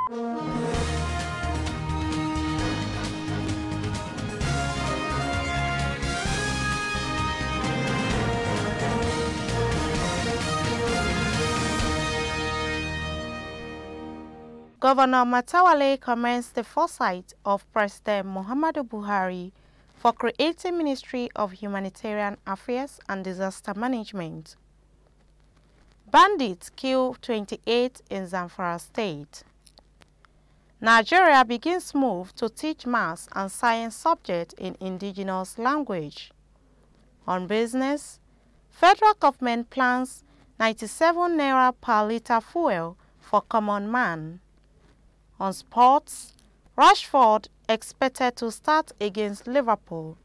Governor Matawale commends the foresight of President Muhammadu Buhari for creating Ministry of Humanitarian Affairs and Disaster Management. Bandits kill 28 in Zamfara state. Nigeria begins move to teach maths and science subjects in indigenous language. On business, federal government plans 97 naira per litre fuel for common man. On sports, Rashford expected to start against Liverpool.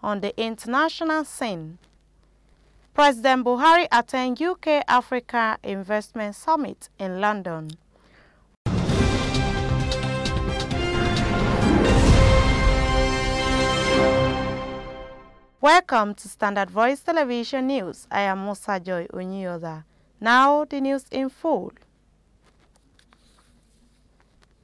On the international scene, President Buhari attends UK-Africa Investment Summit in London. Welcome to Standard Voice Television News. I am Musa Joy Onyoza. Now the news in full.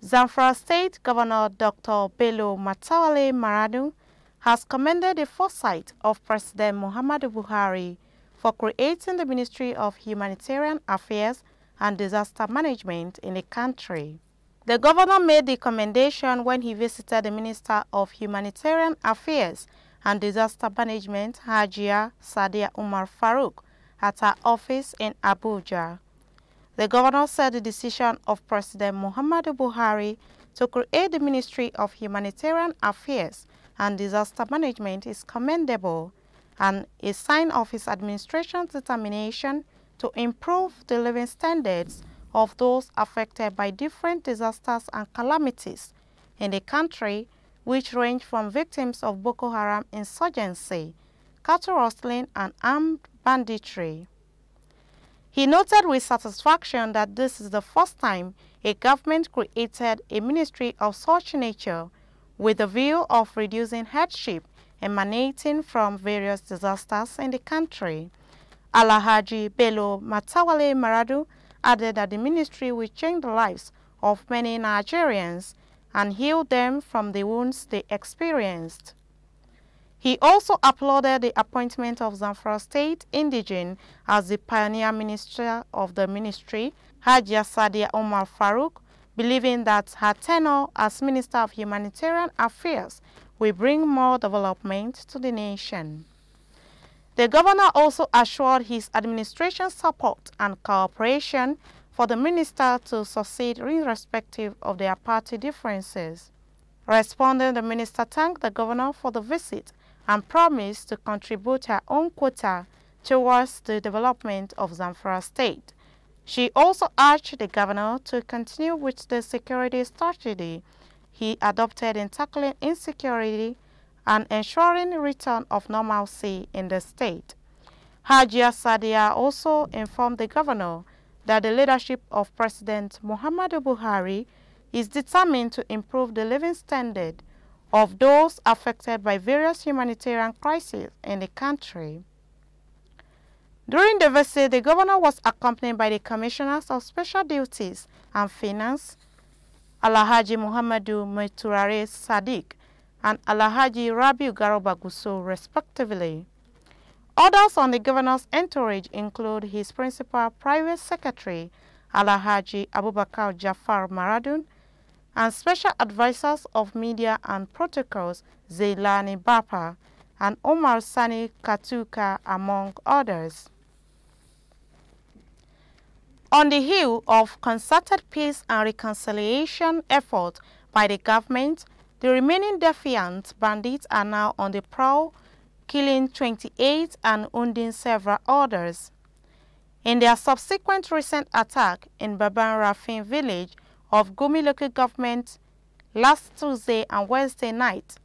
Zamfara State Governor Dr. Bello Matawale Maradu has commended the foresight of President Muhammadu Buhari for creating the Ministry of Humanitarian Affairs and Disaster Management in the country. The governor made the commendation when he visited the Minister of Humanitarian Affairs and Disaster Management, Hajia Sadia Umar Farouk, at her office in Abuja. The governor said the decision of President Muhammadu Buhari to create the Ministry of Humanitarian Affairs and Disaster Management is commendable and a sign of his administration's determination to improve the living standards of those affected by different disasters and calamities in the country, which range from victims of Boko Haram insurgency, cattle rustling, and armed banditry. He noted with satisfaction that this is the first time a government created a ministry of such nature with the view of reducing hardship emanating from various disasters in the country. Alhaji Bello Matawale Maradu added that the ministry will change the lives of many Nigerians and heal them from the wounds they experienced. He also applauded the appointment of Zamfara State Indigene as the pioneer minister of the ministry, Hajia Sadia Umar Farouk, believing that her tenure as Minister of Humanitarian Affairs will bring more development to the nation. The governor also assured his administration's support and cooperation for the minister to succeed irrespective of their party differences. Responding, the minister thanked the governor for the visit and promised to contribute her own quota towards the development of Zamfara State. She also urged the governor to continue with the security strategy he adopted in tackling insecurity and ensuring the return of normalcy in the state. Hajia Sadia also informed the governor that the leadership of President Muhammadu Buhari is determined to improve the living standard of those affected by various humanitarian crises in the country. During the visit, the governor was accompanied by the Commissioners of Special Duties and Finance, Alhaji Muhammadu Meturare Sadiq and Alhaji Rabiu Garoba Gusso, respectively. Others on the governor's entourage include his principal private secretary, Alhaji Abubakar Jafar Maradun, and special advisors of media and protocols, Zailani Bapa and Omar Sani Katuka, among others. On the heel of concerted peace and reconciliation efforts by the government, the remaining defiant bandits are now on the prowl, killing 28 and wounding several others. In their subsequent recent attack in Baban Rafin village of Gumi local government last Tuesday and Wednesday night,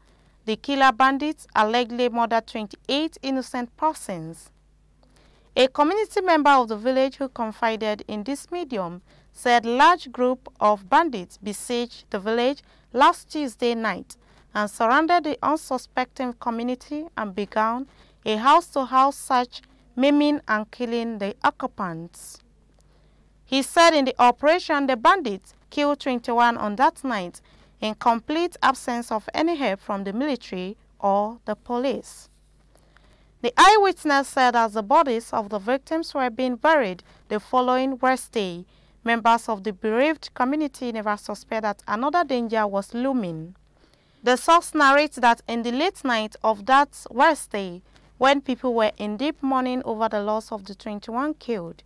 the killer bandits allegedly murdered 28 innocent persons. A community member of the village who confided in this medium said a large group of bandits besieged the village last Tuesday night and surrounded the unsuspecting community and began a house-to-house search, maiming and killing the occupants. He said in the operation, the bandits killed 21 on that night in complete absence of any help from the military or the police. The eyewitness said as the bodies of the victims were being buried the following Wednesday, members of the bereaved community never suspected that another danger was looming. The source narrates that in the late night of that Wednesday, when people were in deep mourning over the loss of the 21 killed,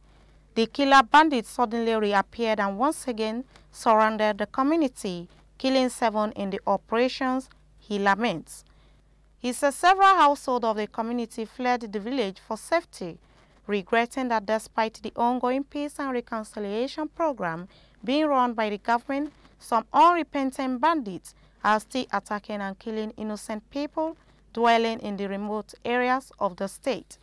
the killer bandits suddenly reappeared and once again surrounded the community, killing 7 in the operations, he laments. He says several households of the community fled the village for safety, regretting that despite the ongoing peace and reconciliation program being run by the government, some unrepentant bandits are still attacking and killing innocent people dwelling in the remote areas of the state.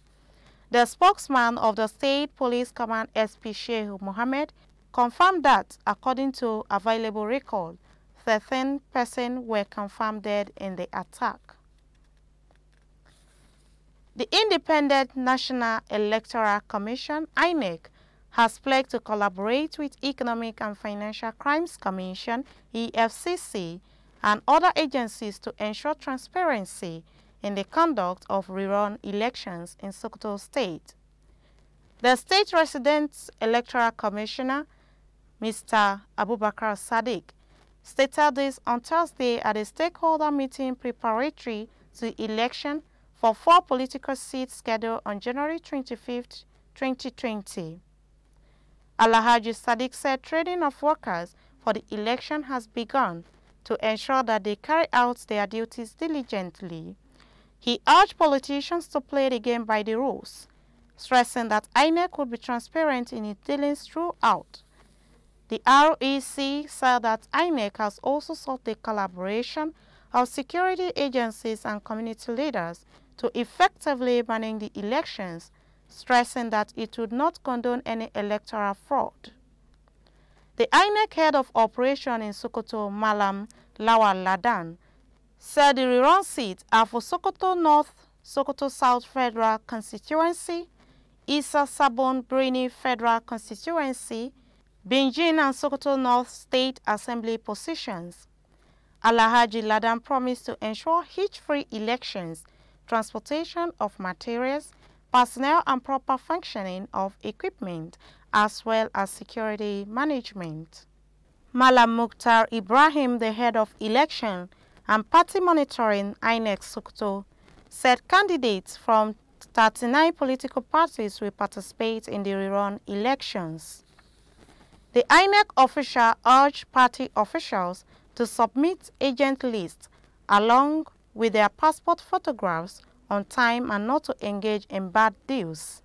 The spokesman of the State Police Command, SP Sheikh Mohammed, confirmed that, according to available record, 13 persons were confirmed dead in the attack. The Independent National Electoral Commission, INEC, has pledged to collaborate with Economic and Financial Crimes Commission, EFCC, and other agencies to ensure transparency in the conduct of rerun elections in Sokoto State. The State Resident Electoral Commissioner, Mr. Abubakar Sadiq, stated this on Thursday at a stakeholder meeting preparatory to the election for 4 political seats scheduled on January 25, 2020. Alhaji Sadiq said training of workers for the election has begun to ensure that they carry out their duties diligently. He urged politicians to play the game by the rules, stressing that INEC would be transparent in its dealings throughout. The REC said that INEC has also sought the collaboration of security agencies and community leaders to effectively manage the elections, stressing that it would not condone any electoral fraud. The INEC head of operation in Sokoto, Malam Lawal Ladan, said the rerun seats are for Sokoto North, Sokoto South Federal Constituency, Isa Sabon Brini Federal Constituency, Binjin and Sokoto North State Assembly positions. Alhaji Ladan promised to ensure hitch-free elections, transportation of materials, personnel and proper functioning of equipment, as well as security management. Malam Mukhtar Ibrahim, the head of election and party monitoring INEC Sokoto, said candidates from 39 political parties will participate in the rerun elections. The INEC official urged party officials to submit agent lists along with their passport photographs on time and not to engage in bad deals.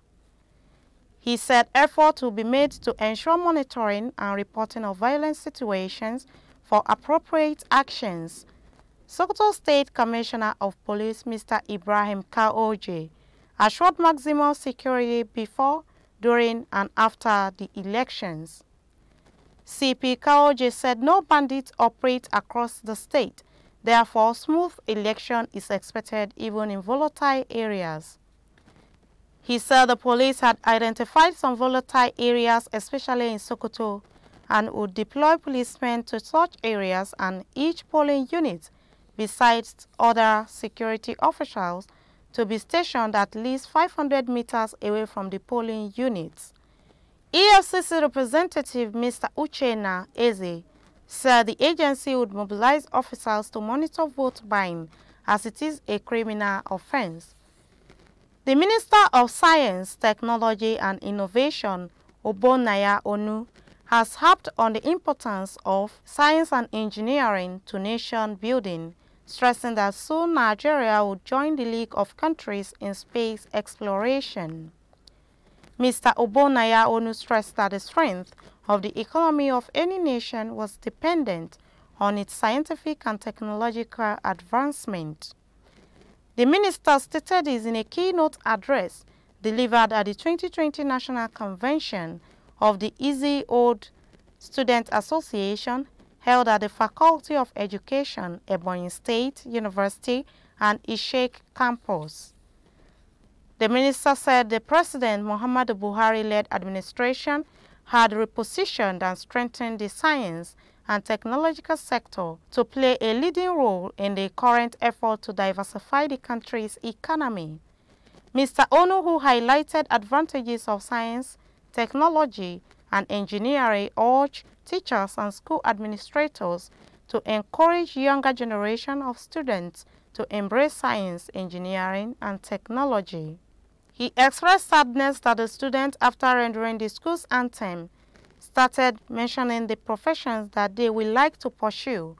He said effort will be made to ensure monitoring and reporting of violent situations for appropriate actions. Sokoto State Commissioner of Police Mr. Ibrahim Kaoje assured maximum security before, during and after the elections. CP Kaoje said no bandits operate across the state. Therefore, smooth election is expected even in volatile areas. He said the police had identified some volatile areas, especially in Sokoto, and would deploy policemen to such areas and each polling unit, besides other security officials, to be stationed at least 500 meters away from the polling units. EFCC representative Mr. Uchenna Eze said the agency would mobilize officers to monitor vote buying as it is a criminal offense. The Minister of Science, Technology and Innovation, Obonaya Onu, has harped on the importance of science and engineering to nation building, stressing that soon Nigeria would join the League of Countries in space exploration. Mr. Obonaya Onu stressed that the strength of the economy of any nation was dependent on its scientific and technological advancement. The minister stated this in a keynote address delivered at the 2020 National Convention of the Easy Old Student Association held at the Faculty of Education, Ebonyi State University and Ishek campus. The minister said the President Muhammadu Buhari-led administration had repositioned and strengthened the science and technological sector to play a leading role in the current effort to diversify the country's economy. Mr. Onu, who highlighted advantages of science, technology, and engineering, urged teachers and school administrators to encourage younger generation of students to embrace science, engineering, and technology. He expressed sadness that the students, after rendering the school's anthem, started mentioning the professions that they would like to pursue,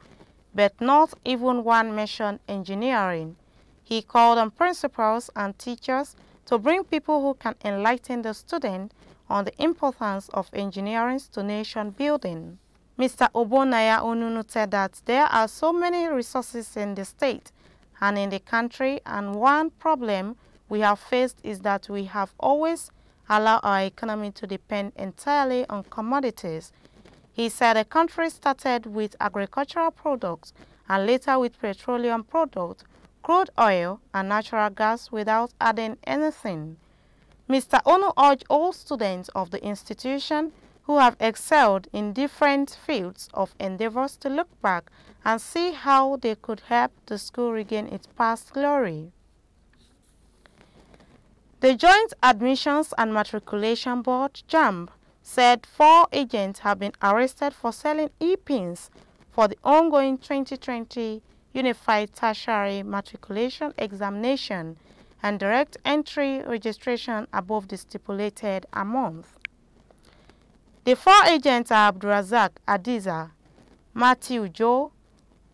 but not even one mentioned engineering. He called on principals and teachers to bring people who can enlighten the student on the importance of engineering to nation building. Mr. Obonaya Onunu said that there are so many resources in the state and in the country, and one problem we have faced is that we have always allowed our economy to depend entirely on commodities. He said the country started with agricultural products and later with petroleum products, crude oil and natural gas without adding anything. Mr. Onu urged all students of the institution who have excelled in different fields of endeavors to look back and see how they could help the school regain its past glory. The Joint Admissions and Matriculation Board, JAMB, said 4 agents have been arrested for selling e-pins for the ongoing 2020 Unified Tertiary Matriculation Examination and direct entry registration above the stipulated amount. The 4 agents are Abdurazak Adiza, Matthew Joe,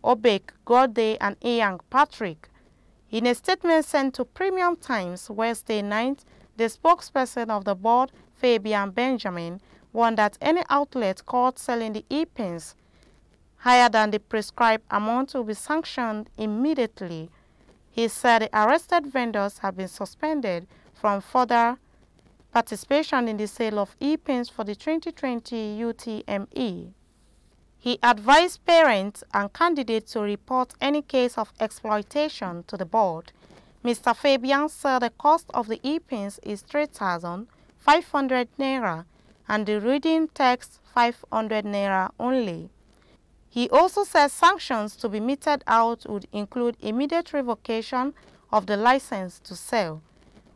Obek Gode, and Ian Patrick. In a statement sent to Premium Times Wednesday night, the spokesperson of the board, Fabian Benjamin, warned that any outlet caught selling the e-pins higher than the prescribed amount will be sanctioned immediately. He said the arrested vendors have been suspended from further participation in the sale of e-pins for the 2020 UTME. He advised parents and candidates to report any case of exploitation to the board. Mr. Fabian said the cost of the e-pins is 3,500 naira and the reading text 500 naira only. He also said sanctions to be meted out would include immediate revocation of the license to sell.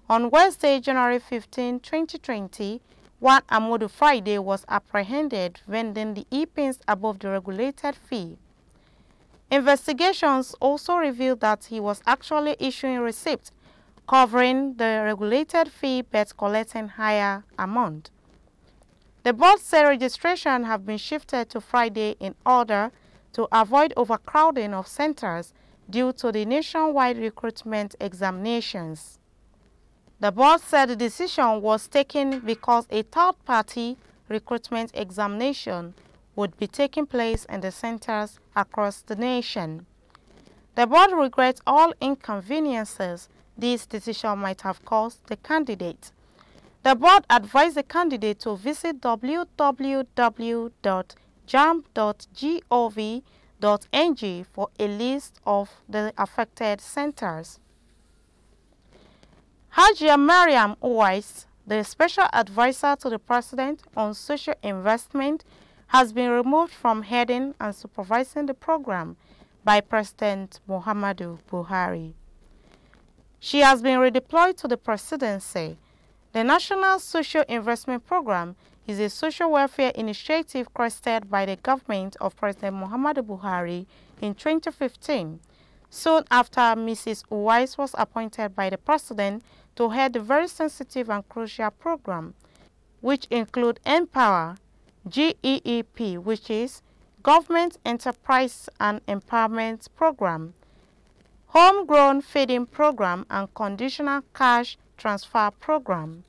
On Wednesday, January 15, 2020, one Amodu Friday was apprehended vending the e-pins above the regulated fee. Investigations also revealed that he was actually issuing receipts covering the regulated fee but collecting higher amount. The board said registration have been shifted to Friday in order to avoid overcrowding of centers due to the nationwide recruitment examinations. The board said the decision was taken because a third-party recruitment examination would be taking place in the centers across the nation. The board regrets all inconveniences this decision might have caused the candidate. The board advised the candidate to visit www.jamb.gov.ng for a list of the affected centers. Hajia Mariam Uwais, the special advisor to the president on social investment, has been removed from heading and supervising the program by President Muhammadu Buhari. She has been redeployed to the presidency. The National Social Investment Program is a social welfare initiative created by the government of President Muhammadu Buhari in 2015, soon after Mrs. Uwais was appointed by the president to head the very sensitive and crucial program, which include Empower, GEEP, which is Government Enterprise and Empowerment Program, Homegrown Feeding Program, and Conditional Cash Transfer Program.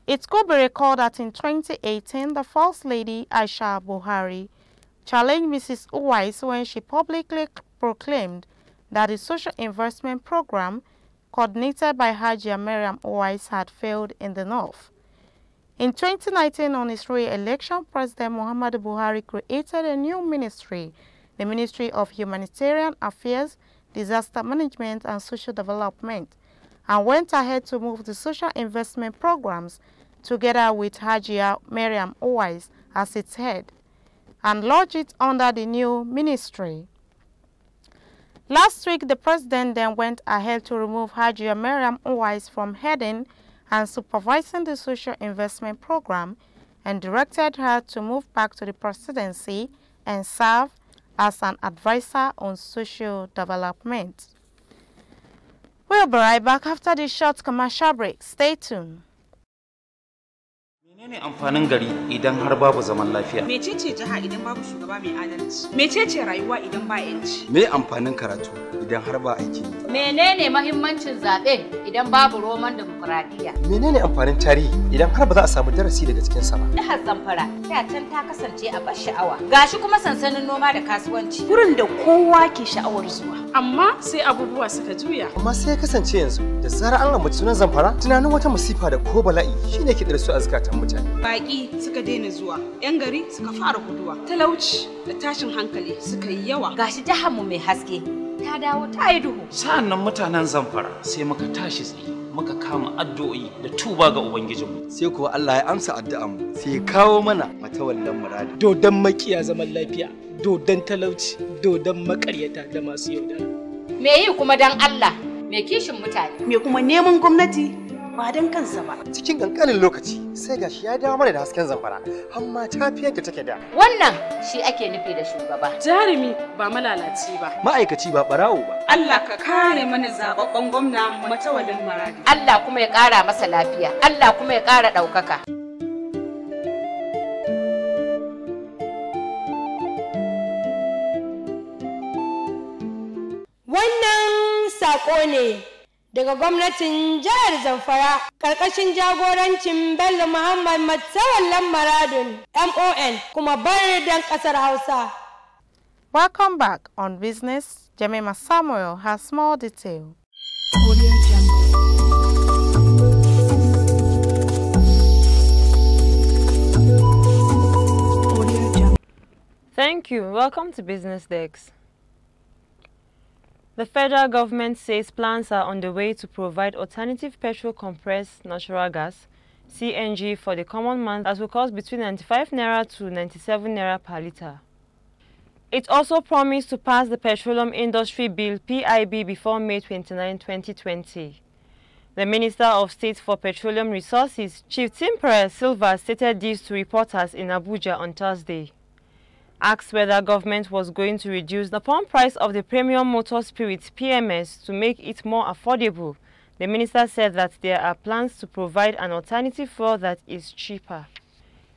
It could be recalled that in 2018, the First Lady Aisha Buhari challenged Mrs. Uwais when she publicly proclaimed that the social investment program coordinated by Hajia Mariam Uwais had failed in the north. In 2019, on his re-election, President Muhammadu Buhari created a new ministry, the Ministry of Humanitarian Affairs, Disaster Management and Social Development, and went ahead to move the social investment programs together with Hajia Mariam Owais as its head, and lodge it under the new ministry. Last week, the president then went ahead to remove Hajia Mariam Owais from heading and supervising the social investment program and directed her to move back to the presidency and serve as an advisor on social development. We'll be right back after this short commercial break. Stay tuned. Menene amfanin gari idan har babu zaman lafiya? Mecece jiha idan babu shugaba mai adalci? Mecece rayuwa idan ba yanci? Me amfanin karatu idan har ba aiki? Menene muhimmancin zabe idan babu roman demokradiyya? Menene amfanin tarihi idan har ba za a samu darasi daga cikin sa ba? Jihar Zamfara ta can ta kasance a bar sha'awa. Gashi kuma sansanin noma da kasuwanci. Gurin da kowa ke sha'awar zuwa. Amma sai abubuwa suka juya. Amma sai ya kasance yanzu da zarar an ambaci sunan Zamfara, tunanin wata musifa da ko bala'i shine ke darsu a zakatan mutane. Baki suka daina zuwa, 'yan gari suka fara guduwa, talauci da tashin hankali suka yi yawa. Gashi jihar mu mai haske ta dawo ta yi duhu. Sa'annan mutanen Zamfara sai muka tashi tsaye, muka kama addu'o'i da tuba ga Ubangijinmu. Sai kuwa Allah ya amsa addu'anmu, sai ya kawo mana matawallan muradi. Dodon makiya zaman lafiya, dodon talauci, dodon makaryata da masu yaudara. Me yi kuma dan Allah, me kishin mutane. Me kuma neman gwamnati ba don kansa ba. Cikin kankanin lokaci sai gashi ya dawo mana da hasken Zamfara, amma ta fi yadda take da. Wannan shi ake nufi da shugaba. Jarumi ba malalaci ba. Ma'aikaci ba barawo ba. Allah ka kare mana zababben gwamna matawalin maradi. Allah kuma ya ƙara masa lafiya. Allah kuma ya ƙara ɗaukaka. Wannan saƙo ne daga gwamnatin jihar Zamfara ƙarƙashin jagorancin Bello Muhammad Matawallan Maradun MON kuma bardan ƙasar Hausa. Welcome back on Business. Jemima Samuel has more detail. Thank you. Welcome to Business Desk. The federal government says plans are on the way to provide alternative petrol compressed natural gas, CNG, for the common man that will cost between 95 naira to 97 naira per litre. It also promised to pass the Petroleum Industry Bill (PIB) before May 29, 2020. The Minister of State for Petroleum Resources, Chief Svtv, stated this to reporters in Abuja on Thursday. Asked whether government was going to reduce the pump price of the premium motor spirit PMS to make it more affordable, the minister said that there are plans to provide an alternative fuel that is cheaper.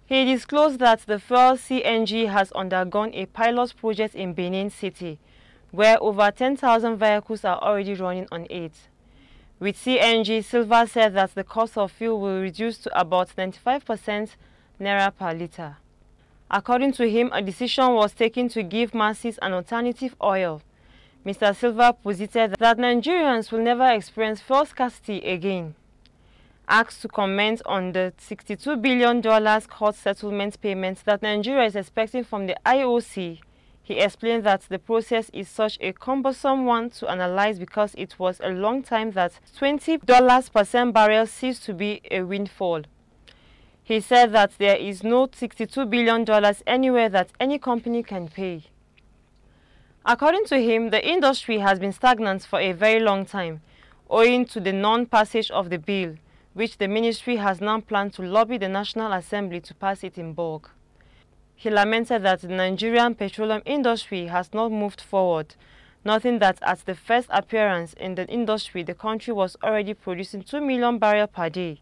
He disclosed that the fuel CNG has undergone a pilot project in Benin City, where over 10,000 vehicles are already running on it. With CNG, Svtv said that the cost of fuel will reduce to about 95% naira per litre. According to him, a decision was taken to give masses an alternative oil. Mr. Svtv posited that Nigerians will never experience fuel scarcity again. Asked to comment on the $62 billion court settlement payment that Nigeria is expecting from the IOC, he explained that the process is such a cumbersome one to analyze because it was a long time that $20 per barrel ceased to be a windfall. He said that there is no $62 billion anywhere that any company can pay. According to him, the industry has been stagnant for a very long time, owing to the non-passage of the bill, which the ministry has now planned to lobby the National Assembly to pass it in bulk. He lamented that the Nigerian petroleum industry has not moved forward, noting that at the first appearance in the industry, the country was already producing 2 million barrels per day,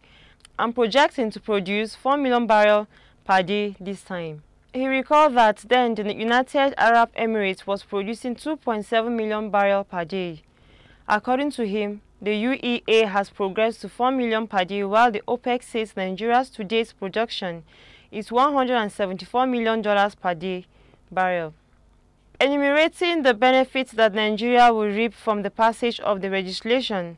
and projecting to produce 4 million barrels per day this time. He recalled that then the United Arab Emirates was producing 2.7 million barrels per day. According to him, the UEA has progressed to 4 million per day, while the OPEC says Nigeria's to-date production is $174 million per day barrel. Enumerating the benefits that Nigeria will reap from the passage of the legislation,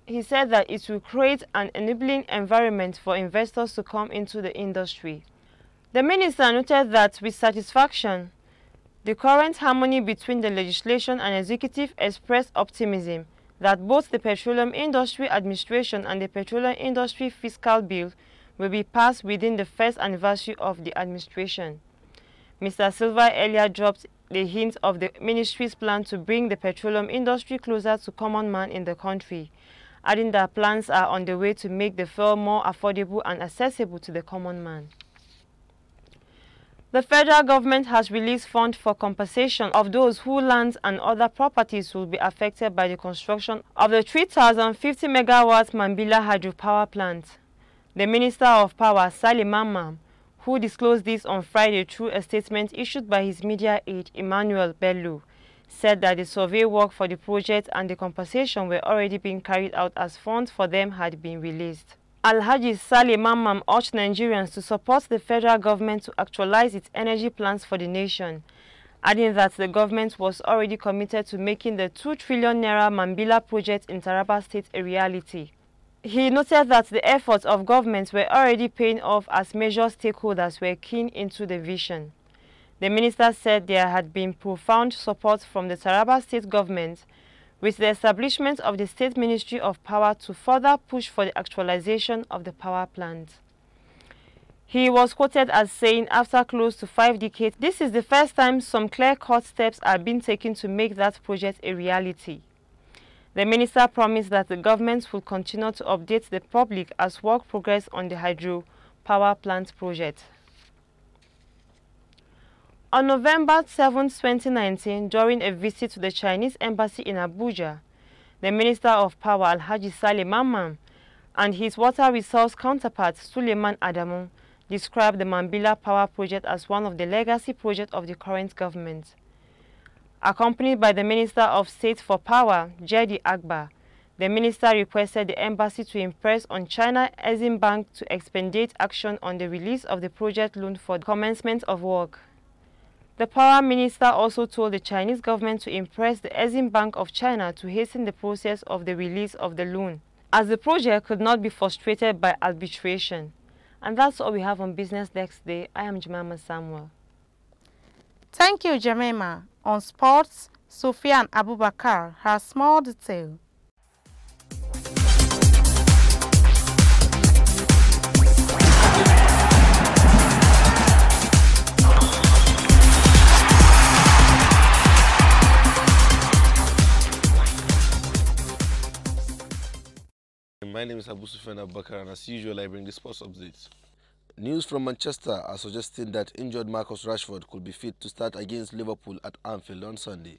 he said that it will create an enabling environment for investors to come into the industry. The minister noted that with satisfaction, the current harmony between the legislation and executive expressed optimism that both the Petroleum Industry Administration and the Petroleum Industry Fiscal Bill will be passed within the first anniversary of the administration. Mr. Silva earlier dropped the hint of the ministry's plan to bring the petroleum industry closer to common man in the country, adding that plans are on the way to make the fuel more affordable and accessible to the common man. The federal government has released funds for compensation of those whose lands and other properties will be affected by the construction of the 3,050 megawatt Mambila hydropower plant. The Minister of Power, Salim Mamman, who disclosed this on Friday through a statement issued by his media aide, Emmanuel Bello, said that the survey work for the project and the compensation were already being carried out as funds for them had been released. Alhaji Salim Mamman urged Nigerians to support the federal government to actualize its energy plans for the nation, adding that the government was already committed to making the 2 trillion naira Mambila project in Taraba State a reality. He noted that the efforts of government were already paying off as major stakeholders were keen into the vision. The minister said there had been profound support from the Taraba State government with the establishment of the State Ministry of Power to further push for the actualization of the power plant. He was quoted as saying, after close to 5 decades, this is the first time some clear-cut steps are being taken to make that project a reality. The minister promised that the government will continue to update the public as work progresses on the hydro power plant project. On November 7, 2019, during a visit to the Chinese embassy in Abuja, the Minister of Power, Alhaji Salim Mamman, and his water resource counterpart, Suleiman Adamu, described the Mambila Power Project as one of the legacy projects of the current government. Accompanied by the Minister of State for Power, Jedi Agba, the minister requested the embassy to impress on China Exim Bank to expedite action on the release of the project loan for the commencement of work. The Power Minister also told the Chinese government to impress the Exim Bank of China to hasten the process of the release of the loan, as the project could not be frustrated by arbitration. And that's all we have on Business Desk today. I am Jemima Samuel. Thank you, Jemima. On sports, Sufyan Abubakar has more detail. My name is Svtv Abubakar, and as usual I bring the sports updates. News from Manchester are suggesting that injured Marcus Rashford could be fit to start against Liverpool at Anfield on Sunday.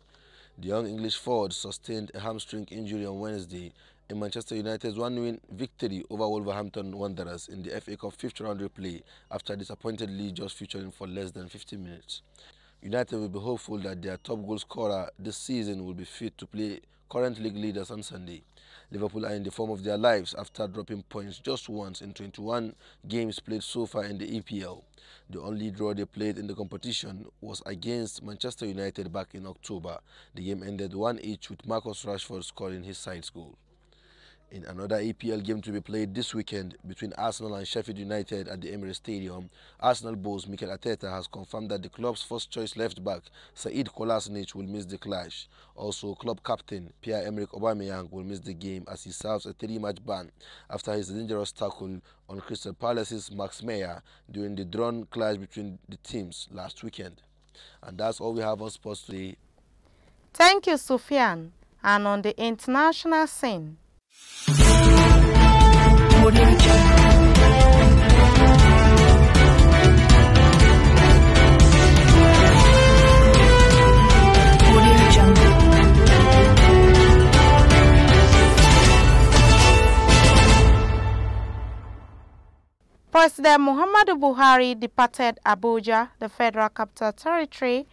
The young English forward sustained a hamstring injury on Wednesday in Manchester United's 1-win victory over Wolverhampton Wanderers in the FA Cup 5th round replay after disappointedly just featuring for less than 50 minutes. United will be hopeful that their top goal scorer this season will be fit to play current league leaders on Sunday. Liverpool are in the form of their lives after dropping points just once in 21 games played so far in the EPL. The only draw they played in the competition was against Manchester United back in October. The game ended 1-1 with Marcus Rashford scoring his side's goal. In another EPL game to be played this weekend between Arsenal and Sheffield United at the Emirates Stadium, Arsenal boss Mikel Arteta has confirmed that the club's first-choice left-back, Said Kolasinac, will miss the clash. Also, club captain Pierre-Emerick Aubameyang will miss the game as he serves a 3-match ban after his dangerous tackle on Crystal Palace's Max Meyer during the drawn clash between the teams last weekend. And that's all we have on sports today. Thank you, Sufyan. And on the international scene, President Muhammadu Buhari departed Abuja, the Federal Capital Territory,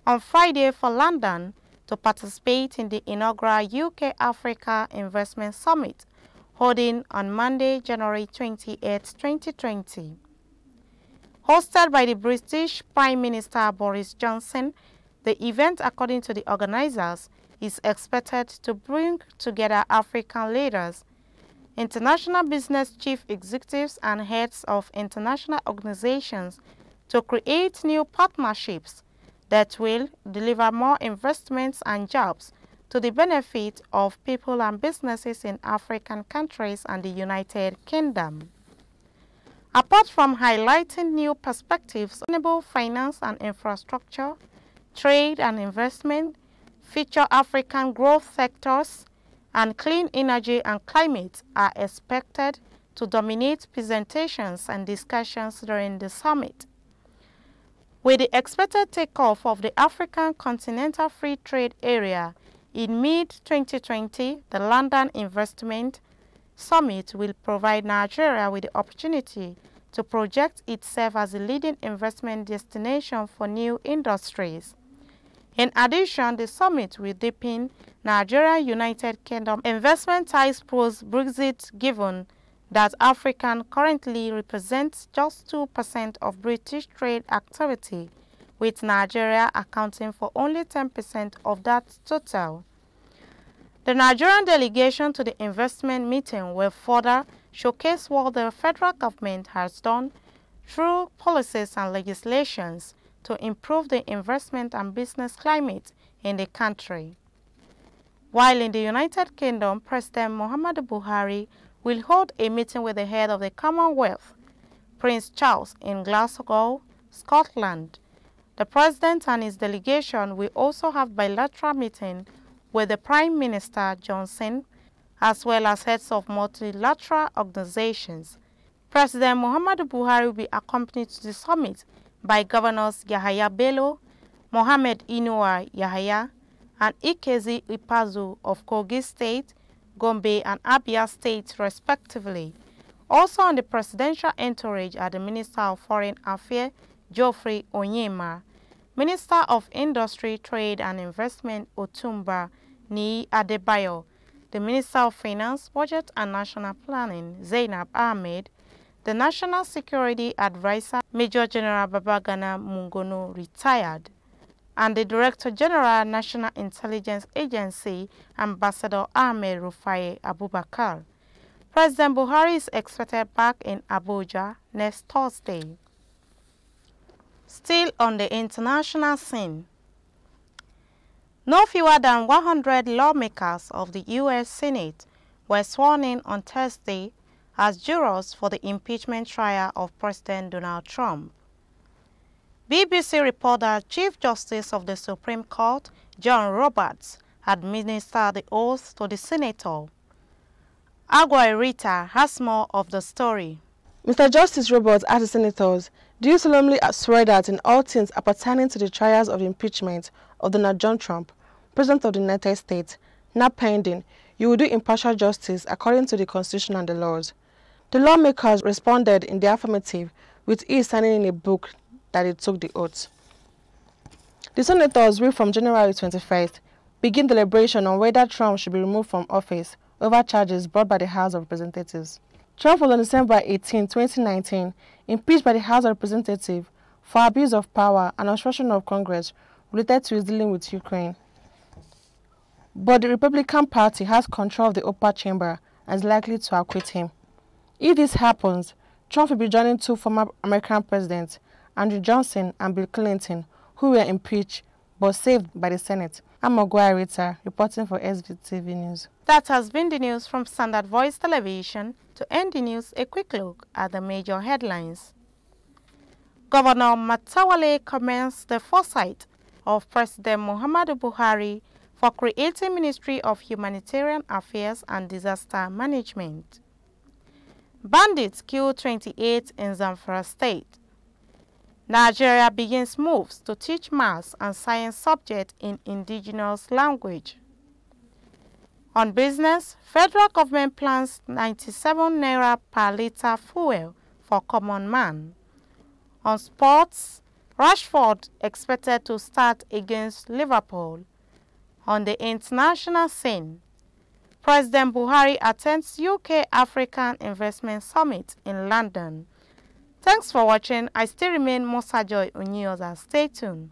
on Friday for London to participate in the inaugural UK-Africa Investment Summit, holding on Monday, January 28, 2020. Hosted by the British Prime Minister Boris Johnson, the event, according to the organizers, is expected to bring together African leaders, international business chief executives and heads of international organizations to create new partnerships that will deliver more investments and jobs to the benefit of people and businesses in African countries and the United Kingdom. Apart from highlighting new perspectives, sustainable finance and infrastructure, trade and investment, future African growth sectors, and clean energy and climate are expected to dominate presentations and discussions during the summit. With the expected takeoff of the African Continental Free Trade Area in mid-2020, the London Investment Summit will provide Nigeria with the opportunity to project itself as a leading investment destination for new industries. In addition, the summit will deepen Nigeria-United Kingdom investment ties post-Brexit, given that Africa currently represents just 2% of British trade activity, with Nigeria accounting for only 10% of that total. The Nigerian delegation to the investment meeting will further showcase what the federal government has done through policies and legislations to improve the investment and business climate in the country. While in the United Kingdom, President Muhammadu Buhari will hold a meeting with the head of the Commonwealth, Prince Charles, in Glasgow, Scotland. The President and his delegation will also have bilateral meetings with the Prime Minister Johnson, as well as heads of multilateral organizations. President Muhammadu Buhari will be accompanied to the summit by Governors Yahaya Bello, Mohammed Inuwa Yahaya, and Ikezi Ipazu of Kogi State, Gombe and Abia State, respectively. Also on the presidential entourage are the Minister of Foreign Affairs, Geoffrey Onyema, Minister of Industry, Trade and Investment, Otumba Ni Adebayo, the Minister of Finance, Budget and National Planning, Zainab Ahmed, the National Security Advisor, Major General Babagana Mungono, retired, and the Director General, National Intelligence Agency, Ambassador Ahmed Rufai Abubakar. President Buhari is expected back in Abuja next Thursday. Still on the international scene, no fewer than 100 lawmakers of the U.S. Senate were sworn in on Thursday as jurors for the impeachment trial of President Donald Trump. BBC reporter Chief Justice of the Supreme Court, John Roberts, administered the oath to the senator. Agua Rita has more of the story. Mr. Justice Roberts asked the senators, "Do you solemnly swear that in all things appertaining to the trials of impeachment of Donald John Trump, President of the United States, now pending, you will do impartial justice according to the Constitution and the laws?" The lawmakers responded in the affirmative, with each signing in a book that they took the oath. The senators will, from January 21st, begin deliberation on whether Trump should be removed from office over charges brought by the House of Representatives. Trump was on December 18, 2019, impeached by the House of Representatives for abuse of power and obstruction of Congress related to his dealing with Ukraine. But the Republican Party has control of the upper chamber and is likely to acquit him. If this happens, Trump will be joining two former American presidents, Andrew Johnson and Bill Clinton, who were impeached but saved by the Senate. I'm Agua Rita, reporting for Svtv News. That has been the news from Standard Voice Television. To end the news, a quick look at the major headlines. Governor Matawale commends the foresight of President Muhammadu Buhari for creating Ministry of Humanitarian Affairs and Disaster Management. Bandits kill 28 in Zamfara State. Nigeria begins moves to teach maths and science subjects in indigenous language. On business, federal government plans 97 naira per litre fuel for common man. On sports, Rashford expected to start against Liverpool. On the international scene, President Buhari attends UK African Investment Summit in London. Thanks for watching. I still remain Mosajoy Unyoza. Stay tuned.